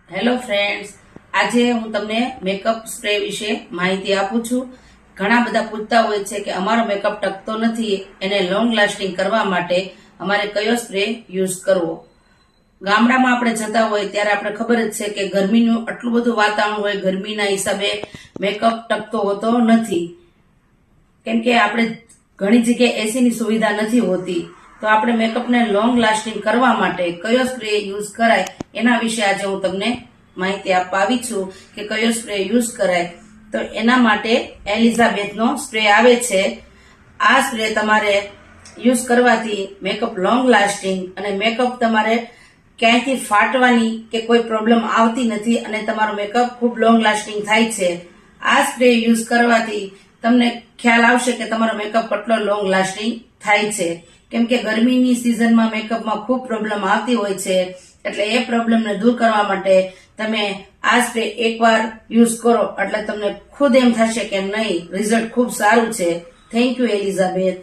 Hello friends, આજે હું તમને મેકઅપ સ્પ્રે વિશે માહિતી આપું છું. ઘણા બધા પૂછતા હોય છે કે અમારો મેકઅપ ટકતો નથી, એને લોંગ લાસ્ટિંગ કરવા માટે અમારે કયો સ્પ્રે યુઝ કરવો. ગામડામાં આપણે જતા હોય ત્યારે આપણે ખબર જ છે કે ગરમીનું આટલું બધું વાતાવરણ હોય, ગરમીના હિસાબે મેકઅપ ટકતો હોતો નથી. કેમ કે આપણે ઘણી જગ્યાએ એસીની સુવિધા નથી હોતી, તો આપણે મેકઅપને લોંગ લાસ્ટિંગ કરવા માટે કયો સ્પ્રે યુઝ કરાય એના વિશે આજે હું તમને માહિતી આપવા આવી છું કે કયો સ્પ્રે યુઝ કરાય. તો એના માટે એલિઝાબેથનો સ્પ્રે આવે છે. આ સ્પ્રે તમારે યુઝ કરવાથી મેકઅપ લોંગ લાસ્ટિંગ અને મેકઅપ તમારે ક્યાંયથી ફાટવાની કે કોઈ પ્રોબ્લેમ આવતી નથી અને તમારો મેકઅપ ખૂબ લોંગ લાસ્ટિંગ થાય છે. આ સ્પ્રે યુઝ કરવાથી તમને ખ્યાલ આવશે કે તમારો મેકઅપ કેટલો લોંગ લાસ્ટિંગ થાય છે. કેમ કે ગરમીની સિઝનમાં મેકઅપમાં ખૂબ પ્રોબ્લેમ આવતી હોય છે, એટલે એ પ્રોબ્લેમને દૂર કરવા માટે તમે આ સ્પ્રે એકવાર યુઝ કરો એટલે તમને ખુદ એમ થશે કે નહીં, રિઝલ્ટ ખૂબ સારું છે. Thank you Elizabeth.